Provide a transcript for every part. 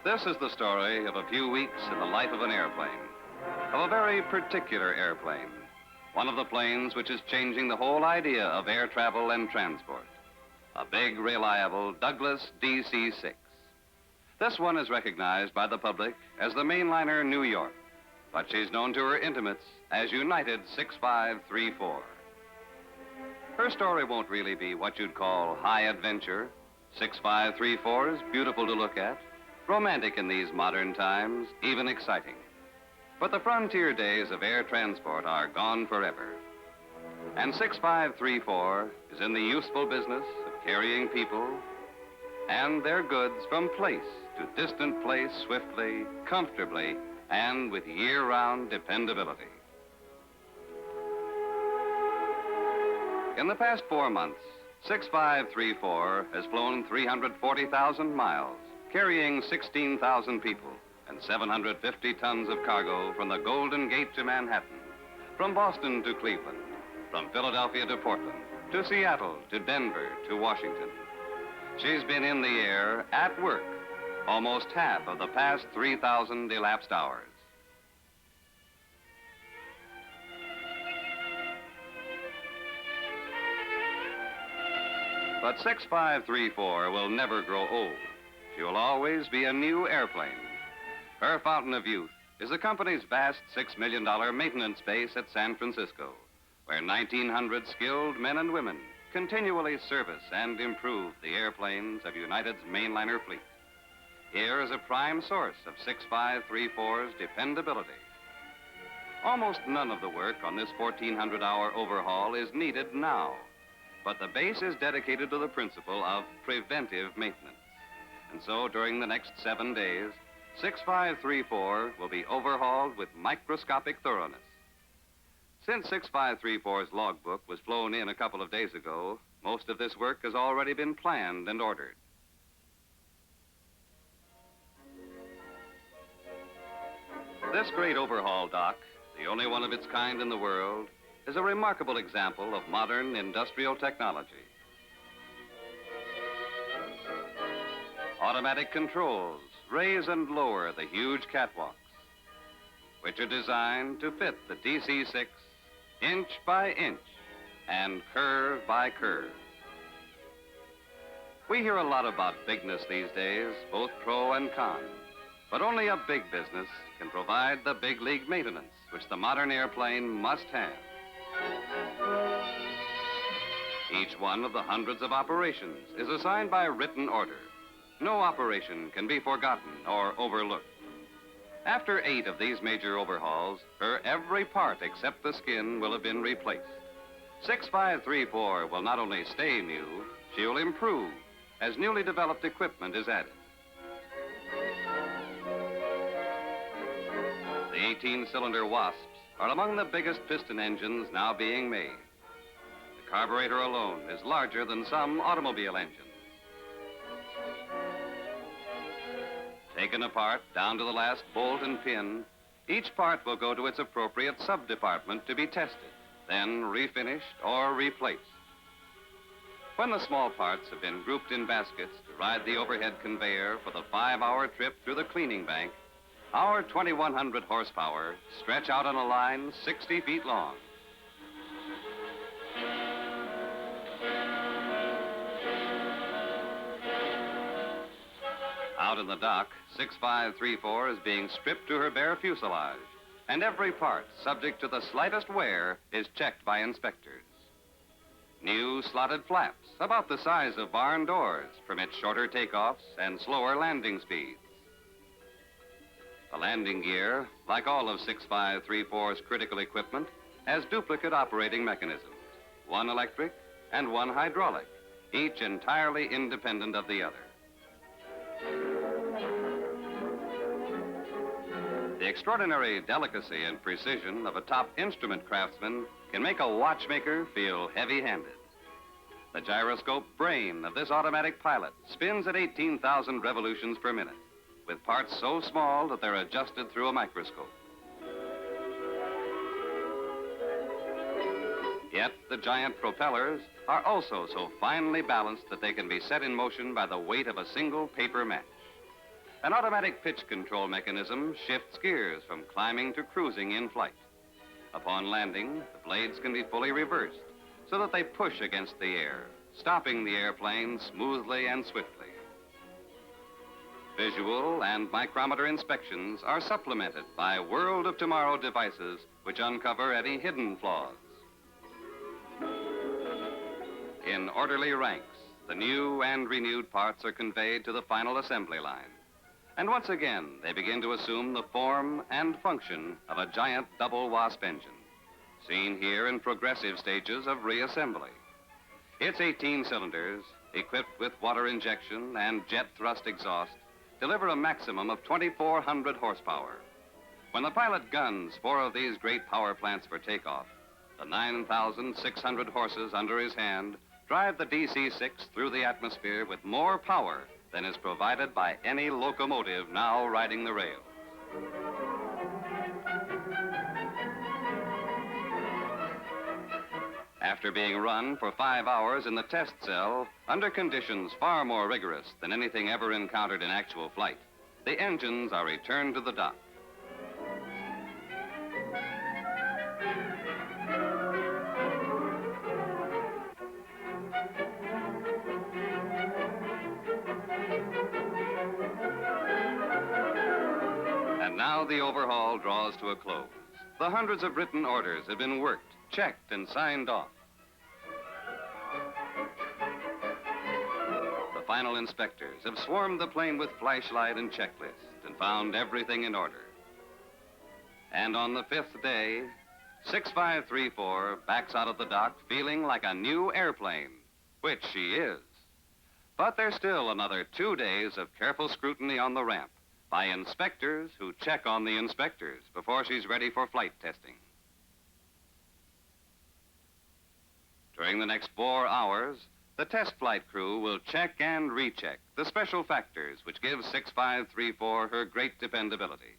This is the story of a few weeks in the life of an airplane, of a very particular airplane, one of the planes which is changing the whole idea of air travel and transport, a big, reliable Douglas DC-6. This one is recognized by the public as the mainliner New York, but she's known to her intimates as United 6534. Her story won't really be what you'd call high adventure. 6534 is beautiful to look at, romantic in these modern times, even exciting. But the frontier days of air transport are gone forever. And 6534 is in the useful business of carrying people and their goods from place to distant place swiftly, comfortably, and with year-round dependability. In the past 4 months, 6534 has flown 340,000 miles, carrying 16,000 people and 750 tons of cargo from the Golden Gate to Manhattan, from Boston to Cleveland, from Philadelphia to Portland, to Seattle, to Denver, to Washington. She's been in the air at work almost half of the past 3,000 elapsed hours. But 6534 will never grow old. She will always be a new airplane. Her fountain of youth is the company's vast $6 million maintenance base at San Francisco, where 1,900 skilled men and women continually service and improve the airplanes of United's mainliner fleet. Here is a prime source of 6534's dependability. Almost none of the work on this 1,400-hour overhaul is needed now, but the base is dedicated to the principle of preventive maintenance. And so during the next 7 days, 6534 will be overhauled with microscopic thoroughness. Since 6534's logbook was flown in a couple of days ago, most of this work has already been planned and ordered. This great overhaul dock, the only one of its kind in the world, is a remarkable example of modern industrial technology. Automatic controls raise and lower the huge catwalks, which are designed to fit the DC-6 inch by inch and curve by curve. We hear a lot about bigness these days, both pro and con, but only a big business can provide the big league maintenance which the modern airplane must have. Each one of the hundreds of operations is assigned by written order. No operation can be forgotten or overlooked. After 8 of these major overhauls, her every part except the skin will have been replaced. 6534 will not only stay new, she will improve as newly developed equipment is added. The 18-cylinder Wasps are among the biggest piston engines now being made. The carburetor alone is larger than some automobile engines. Taken apart down to the last bolt and pin, each part will go to its appropriate sub-department to be tested, then refinished or replaced. When the small parts have been grouped in baskets to ride the overhead conveyor for the 5-hour trip through the cleaning bank, our 2,100 horsepower stretch out on a line 60 feet long. Out in the dock, 6534 is being stripped to her bare fuselage, and every part subject to the slightest wear is checked by inspectors. New slotted flaps, about the size of barn doors, permit shorter takeoffs and slower landing speeds. The landing gear, like all of 6534's critical equipment, has duplicate operating mechanisms, one electric and one hydraulic, each entirely independent of the other. The extraordinary delicacy and precision of a top instrument craftsman can make a watchmaker feel heavy-handed. The gyroscope brain of this automatic pilot spins at 18,000 revolutions per minute, with parts so small that they're adjusted through a microscope. Yet the giant propellers are also so finely balanced that they can be set in motion by the weight of a single paper match. An automatic pitch control mechanism shifts gears from climbing to cruising in flight. Upon landing, the blades can be fully reversed so that they push against the air, stopping the airplane smoothly and swiftly. Visual and micrometer inspections are supplemented by World of Tomorrow devices which uncover any hidden flaws. In orderly ranks, the new and renewed parts are conveyed to the final assembly line. And once again, they begin to assume the form and function of a giant double wasp engine, seen here in progressive stages of reassembly. Its 18 cylinders, equipped with water injection and jet thrust exhaust, deliver a maximum of 2,400 horsepower. When the pilot guns 4 of these great power plants for takeoff, the 9,600 horses under his hand drive the DC-6 through the atmosphere with more power than is provided by any locomotive now riding the rails. After being run for 5 hours in the test cell, under conditions far more rigorous than anything ever encountered in actual flight, the engines are returned to the dock. And now the overhaul draws to a close. The hundreds of written orders have been worked, checked, and signed off. The final inspectors have swarmed the plane with flashlight and checklist and found everything in order. And on the 5th day, 6534 backs out of the dock feeling like a new airplane, which she is. But there's still another 2 days of careful scrutiny on the ramp by inspectors who check on the inspectors before she's ready for flight testing. During the next 4 hours, the test flight crew will check and recheck the special factors which give 6534 her great dependability.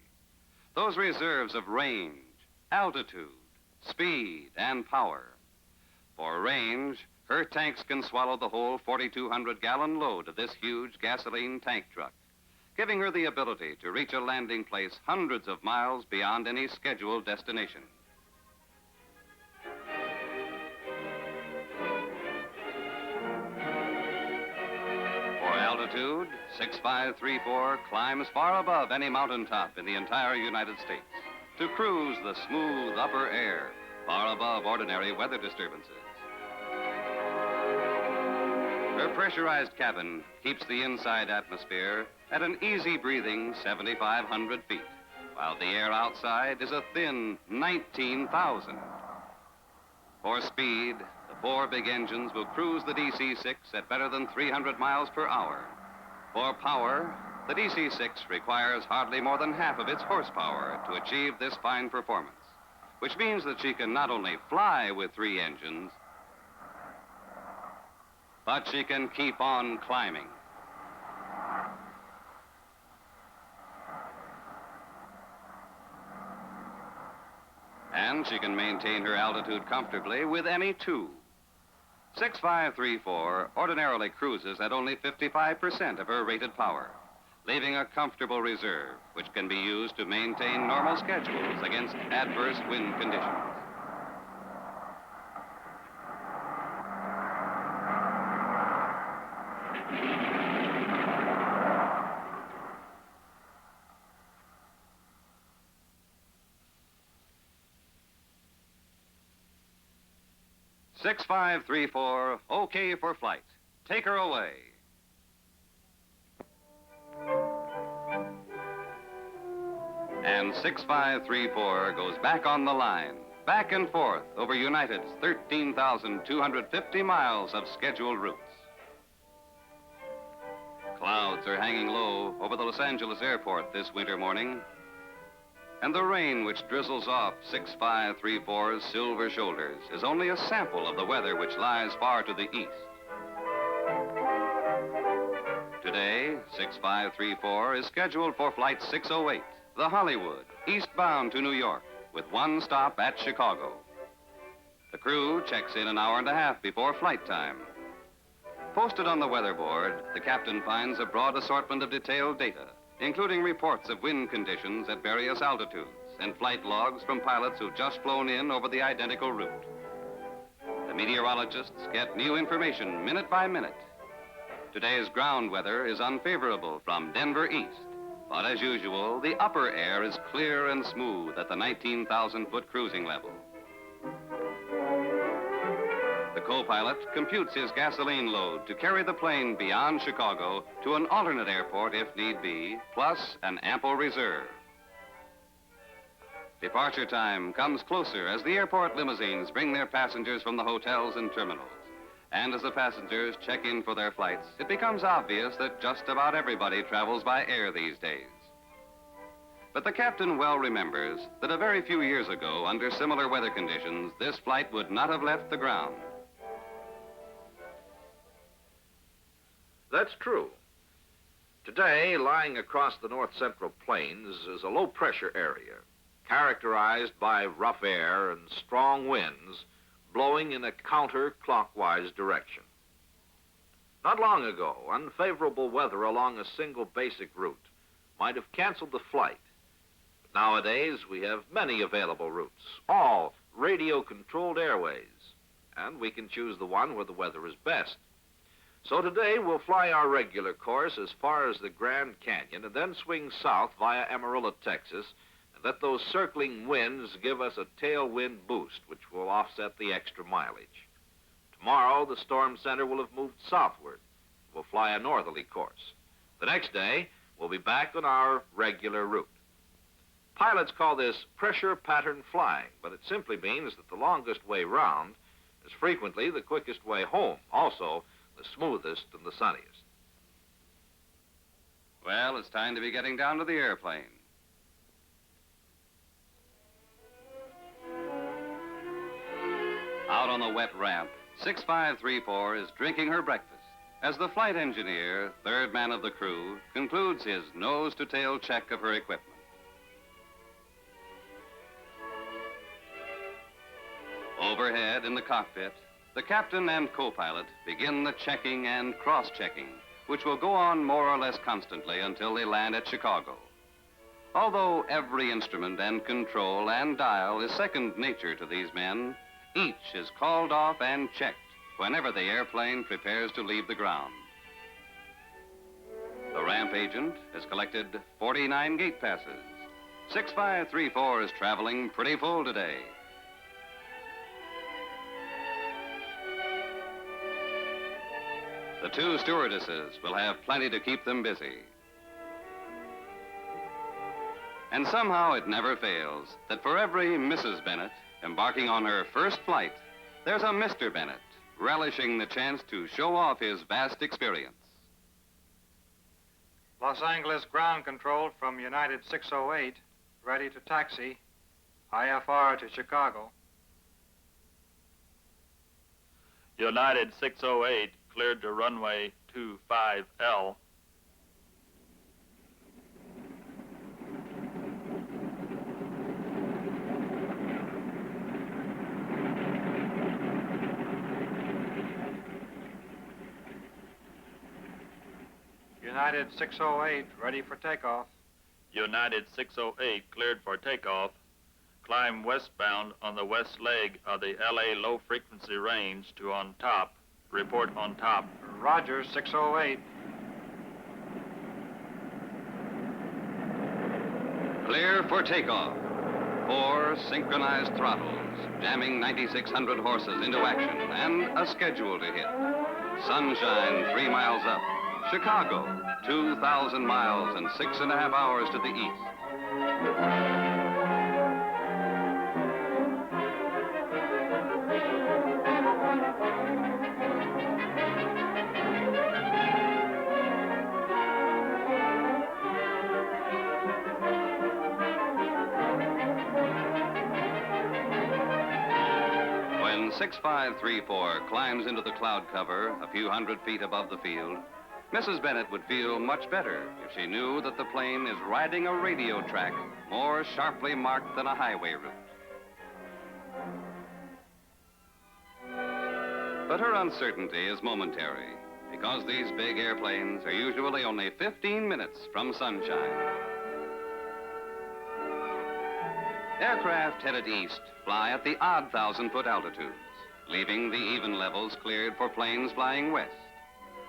Those reserves of range, altitude, speed, and power. For range, her tanks can swallow the whole 4,200-gallon load of this huge gasoline tank truck, giving her the ability to reach a landing place hundreds of miles beyond any scheduled destination. For altitude, 6534 climbs far above any mountaintop in the entire United States to cruise the smooth upper air, far above ordinary weather disturbances. Her pressurized cabin keeps the inside atmosphere at an easy-breathing 7,500 feet, while the air outside is a thin 19,000. For speed, the 4 big engines will cruise the DC-6 at better than 300 miles per hour. For power, the DC-6 requires hardly more than half of its horsepower to achieve this fine performance, which means that she can not only fly with 3 engines, but she can keep on climbing. And she can maintain her altitude comfortably with any 2. 6534 ordinarily cruises at only 55% of her rated power, leaving a comfortable reserve which can be used to maintain normal schedules against adverse wind conditions. Six, 5, 3, 4, okay for flight. Take her away. And 6534 goes back on the line, back and forth over United's 13,250 miles of scheduled routes. Clouds are hanging low over the Los Angeles airport this winter morning, and the rain which drizzles off 6534's silver shoulders is only a sample of the weather which lies far to the east. Today, 6534 is scheduled for Flight 608, the Hollywood, eastbound to New York, with 1 stop at Chicago. The crew checks in an hour and a half before flight time. Posted on the weatherboard, the captain finds a broad assortment of detailed data, including reports of wind conditions at various altitudes and flight logs from pilots who've just flown in over the identical route. The meteorologists get new information minute by minute. Today's ground weather is unfavorable from Denver east, but as usual, the upper air is clear and smooth at the 19,000-foot cruising level. The co-pilot computes his gasoline load to carry the plane beyond Chicago to an alternate airport if need be, plus an ample reserve. Departure time comes closer as the airport limousines bring their passengers from the hotels and terminals. And as the passengers check in for their flights, it becomes obvious that just about everybody travels by air these days. But the captain well remembers that a very few years ago, under similar weather conditions, this flight would not have left the ground. That's true. Today, lying across the north central plains is a low-pressure area, characterized by rough air and strong winds blowing in a counter-clockwise direction. Not long ago, unfavorable weather along a single basic route might have canceled the flight. But nowadays, we have many available routes, all radio-controlled airways, and we can choose the one where the weather is best. So today, we'll fly our regular course as far as the Grand Canyon and then swing south via Amarillo, Texas, and let those circling winds give us a tailwind boost, which will offset the extra mileage. Tomorrow, the storm center will have moved southward. We'll fly a northerly course. The next day, we'll be back on our regular route. Pilots call this pressure pattern flying, but it simply means that the longest way round is frequently the quickest way home, also the smoothest and the sunniest. Well, it's time to be getting down to the airplane. Out on the wet ramp, 6534 is drinking her breakfast as the flight engineer, third man of the crew, concludes his nose-to-tail check of her equipment. Overhead in the cockpit, the captain and co-pilot begin the checking and cross-checking, which will go on more or less constantly until they land at Chicago. Although every instrument and control and dial is second nature to these men, each is called off and checked whenever the airplane prepares to leave the ground. The ramp agent has collected 49 gate passes. 6534 is traveling pretty full today. The two stewardesses will have plenty to keep them busy. And somehow it never fails that for every Mrs. Bennett embarking on her first flight, there's a Mr. Bennett relishing the chance to show off his vast experience. Los Angeles ground control from United 608, ready to taxi, IFR to Chicago. United 608, cleared to runway 25L. United 608, ready for takeoff. United 608, cleared for takeoff. Climb westbound on the west leg of the LA low-frequency range to on top. Report on top. Roger, 608. Clear for takeoff. 4 synchronized throttles, jamming 9,600 horses into action, and a schedule to hit. Sunshine 3 miles up. Chicago, 2,000 miles and 6.5 hours to the east. When 6534 climbs into the cloud cover a few hundred feet above the field, Mrs. Bennett would feel much better if she knew that the plane is riding a radio track more sharply marked than a highway route. But her uncertainty is momentary. because these big airplanes are usually only 15 minutes from sunshine. Aircraft headed east fly at the odd 1,000-foot altitudes, leaving the even levels cleared for planes flying west.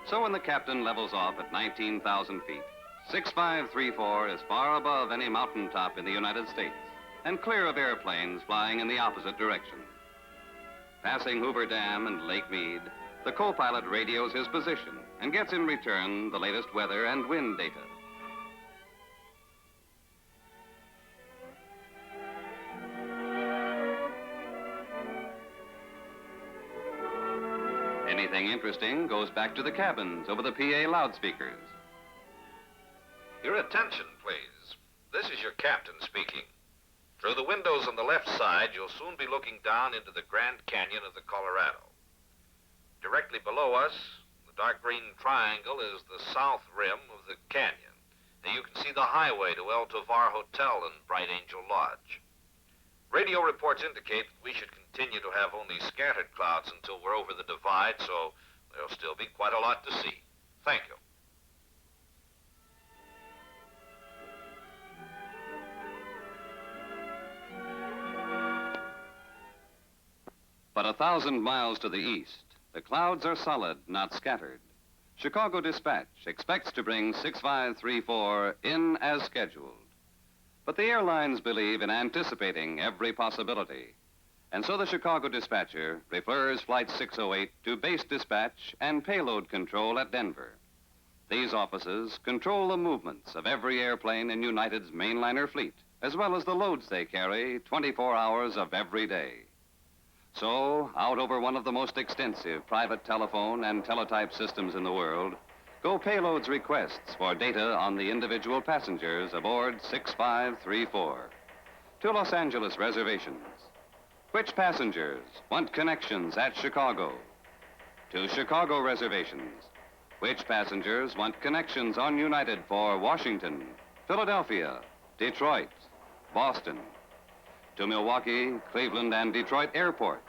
So when the captain levels off at 19,000 feet, 6534 is far above any mountaintop in the United States and clear of airplanes flying in the opposite direction. Passing Hoover Dam and Lake Mead, the co-pilot radios his position and gets in return the latest weather and wind data. Anything interesting goes back to the cabins over the PA loudspeakers. Your attention, please. This is your captain speaking. Through the windows on the left side, you'll soon be looking down into the Grand Canyon of the Colorado. Directly below us, the dark green triangle is the south rim of the canyon. Now you can see the highway to El Tovar Hotel and Bright Angel Lodge. Radio reports indicate that we should continue to have only scattered clouds until we're over the divide, so there'll still be quite a lot to see. Thank you. But 1,000 miles to the east, the clouds are solid, not scattered. Chicago Dispatch expects to bring 6534 in as scheduled. But the airlines believe in anticipating every possibility. And so the Chicago Dispatcher refers Flight 608 to base dispatch and payload control at Denver. These offices control the movements of every airplane in United's mainliner fleet, as well as the loads they carry 24 hours of every day. So, out over one of the most extensive private telephone and teletype systems in the world, go payload's requests for data on the individual passengers aboard 6534. To Los Angeles reservations. Which passengers want connections at Chicago? To Chicago reservations. Which passengers want connections on United for Washington, Philadelphia, Detroit, Boston? To Milwaukee, Cleveland, and Detroit airports.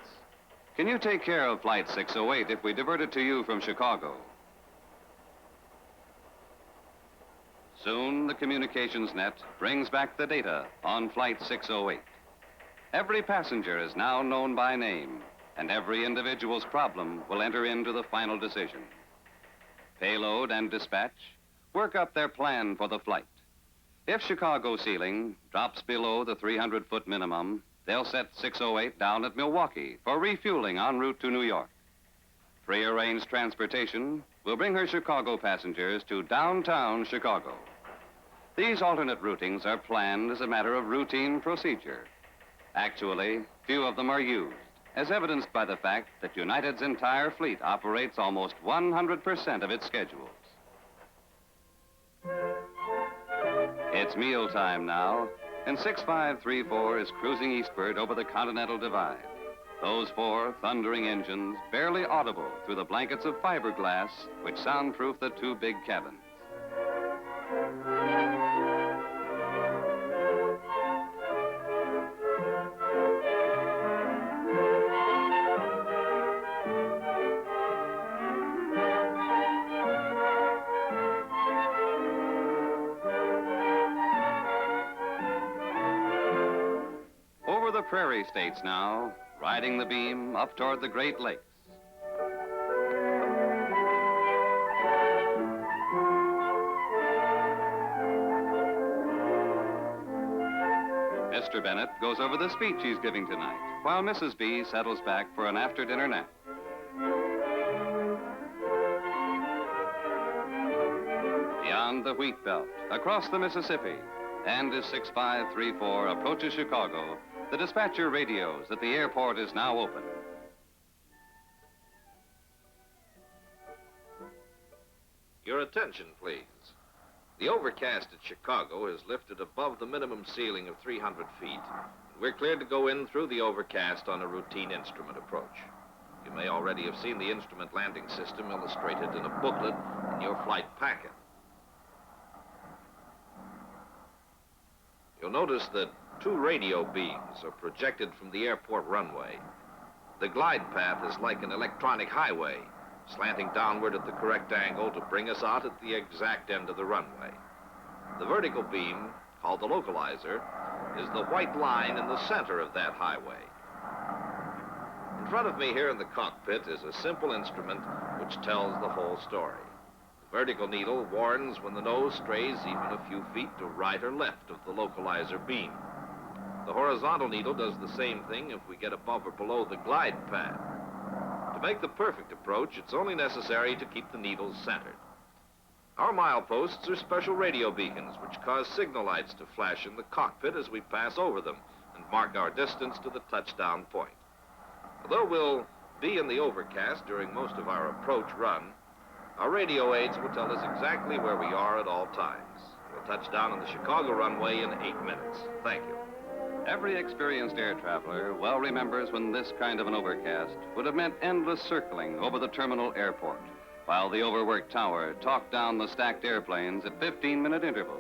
Can you take care of Flight 608 if we divert it to you from Chicago? Soon, the communications net brings back the data on Flight 608. Every passenger is now known by name, and every individual's problem will enter into the final decision. Payload and dispatch work up their plan for the flight. If Chicago ceiling drops below the 300-foot minimum, they'll set 608 down at Milwaukee for refueling en route to New York. Prearranged transportation will bring her Chicago passengers to downtown Chicago. These alternate routings are planned as a matter of routine procedure. Actually, few of them are used, as evidenced by the fact that United's entire fleet operates almost 100% of its schedules. It's mealtime now, and 6534 is cruising eastward over the Continental Divide. Those four thundering engines barely audible through the blankets of fiberglass which soundproof the two big cabins. Prairie states now, riding the beam up toward the Great Lakes. Mr. Bennett goes over the speech he's giving tonight, while Mrs. B settles back for an after-dinner nap. Beyond the wheat belt, across the Mississippi, and as 6534 approaches Chicago, the dispatcher radios that the airport is now open. Your attention, please. The overcast at Chicago is lifted above the minimum ceiling of 300 feet. We're cleared to go in through the overcast on a routine instrument approach. You may already have seen the instrument landing system illustrated in a booklet in your flight packet. You'll notice that two radio beams are projected from the airport runway. The glide path is like an electronic highway, slanting downward at the correct angle to bring us out at the exact end of the runway. The vertical beam, called the localizer, is the white line in the center of that highway. In front of me here in the cockpit is a simple instrument which tells the whole story. The vertical needle warns when the nose strays even a few feet to right or left of the localizer beam. The horizontal needle does the same thing if we get above or below the glide path. To make the perfect approach, it's only necessary to keep the needles centered. Our mileposts are special radio beacons which cause signal lights to flash in the cockpit as we pass over them and mark our distance to the touchdown point. Although we'll be in the overcast during most of our approach run, our radio aids will tell us exactly where we are at all times. We'll touch down on the Chicago runway in 8 minutes. Thank you. Every experienced air traveler well remembers when this kind of an overcast would have meant endless circling over the terminal airport, while the overworked tower talked down the stacked airplanes at 15-minute intervals.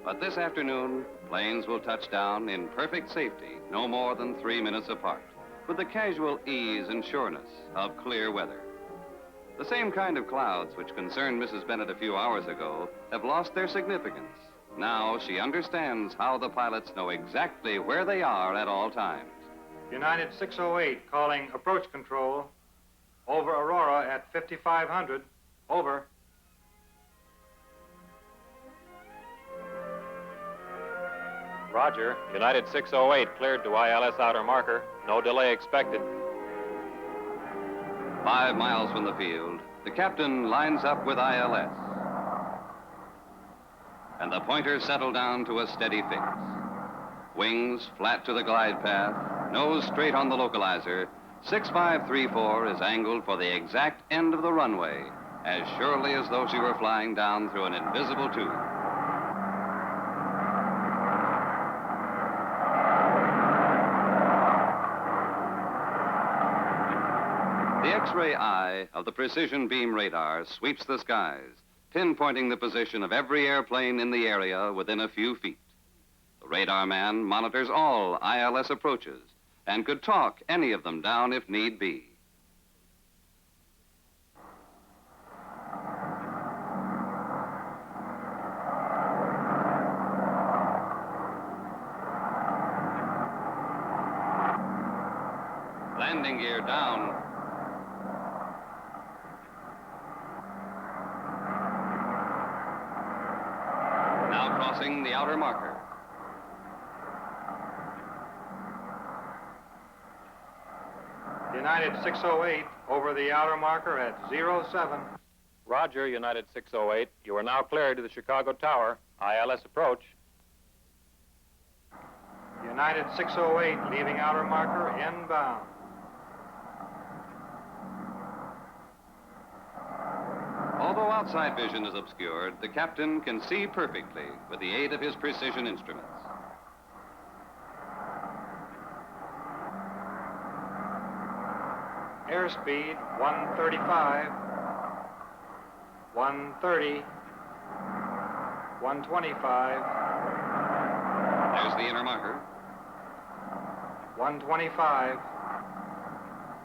But this afternoon, planes will touch down in perfect safety, no more than 3 minutes apart, with the casual ease and sureness of clear weather. The same kind of clouds which concerned Mrs. Bennett a few hours ago have lost their significance. Now she understands how the pilots know exactly where they are at all times. United 608 calling approach control. Over Aurora at 5500. Over. Roger. United 608 cleared to ILS outer marker. No delay expected. 5 miles from the field, the captain lines up with ILS. And the pointers settle down to a steady fix. Wings flat to the glide path, nose straight on the localizer. 6534 is angled for the exact end of the runway, as surely as though she were flying down through an invisible tube. The X-ray eye of the precision beam radar sweeps the skies, pinpointing the position of every airplane in the area within a few feet. The radar man monitors all ILS approaches and could talk any of them down if need be. Landing gear down. Now crossing the outer marker. United 608 over the outer marker at 07. Roger, United 608. You are now cleared to the Chicago Tower. ILS approach. United 608 leaving outer marker inbound. Although outside vision is obscured, the captain can see perfectly with the aid of his precision instruments. Airspeed 135, 130, 125, There's the inner marker. 125,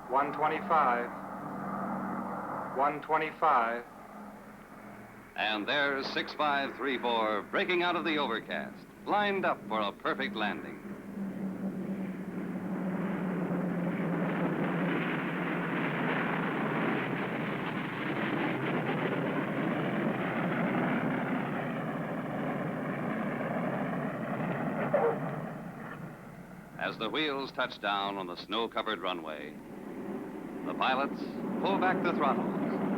125, 125. And there's 6534 breaking out of the overcast, lined up for a perfect landing. As the wheels touch down on the snow-covered runway, the pilots pull back the throttles,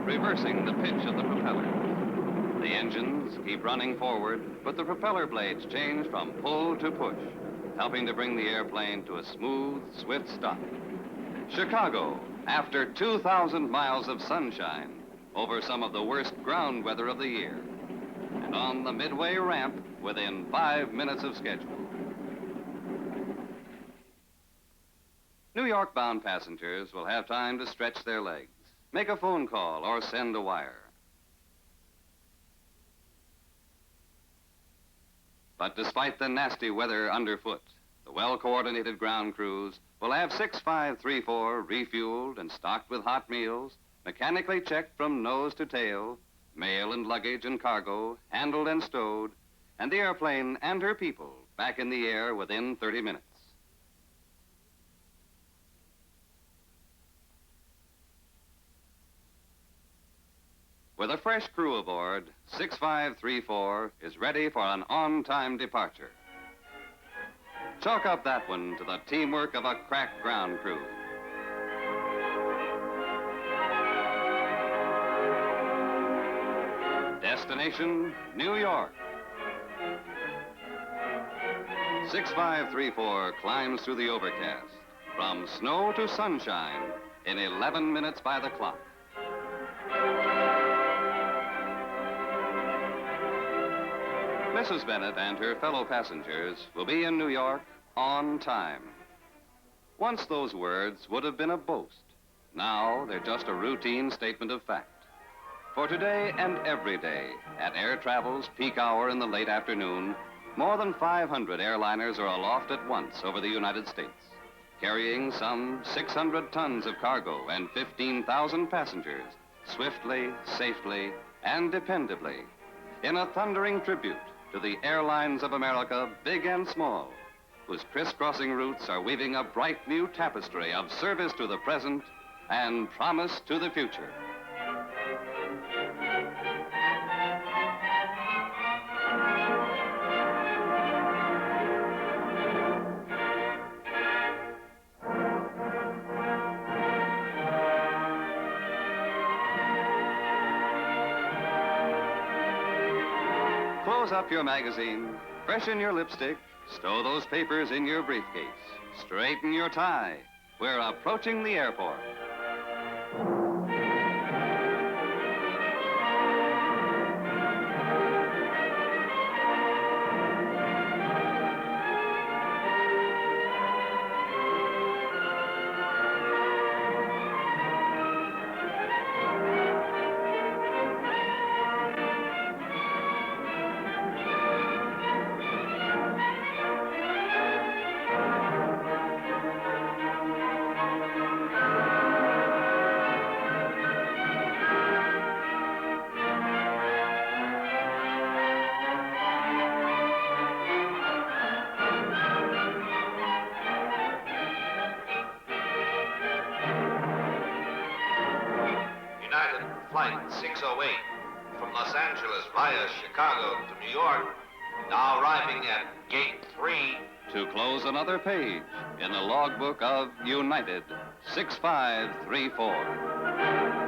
reversing the pitch of the propeller. The engines keep running forward, but the propeller blades change from pull to push, helping to bring the airplane to a smooth, swift stop. Chicago, after 2,000 miles of sunshine, over some of the worst ground weather of the year, and on the midway ramp within 5 minutes of schedule. New York-bound passengers will have time to stretch their legs, make a phone call, or send a wire. But despite the nasty weather underfoot, the well-coordinated ground crews will have 6534 refueled and stocked with hot meals, mechanically checked from nose to tail, mail and luggage and cargo handled and stowed, and the airplane and her people back in the air within 30 minutes. With a fresh crew aboard, 6534 is ready for an on-time departure. Chalk up that one to the teamwork of a crack ground crew. Destination, New York. 6534 climbs through the overcast, from snow to sunshine, in 11 minutes by the clock. Mrs. Bennett and her fellow passengers will be in New York on time. Once those words would have been a boast. Now they're just a routine statement of fact. For today and every day, at air travel's peak hour in the late afternoon, more than 500 airliners are aloft at once over the United States, carrying some 600 tons of cargo and 15,000 passengers, swiftly, safely, and dependably, in a thundering tribute to the airlines of America, big and small, whose crisscrossing routes are weaving a bright new tapestry of service to the present and promise to the future. Close up your magazine, freshen your lipstick, stow those papers in your briefcase, straighten your tie. We're approaching the airport. Flight 608 from Los Angeles via Chicago to New York, now arriving at Gate 3. To close another page in the logbook of United 6534.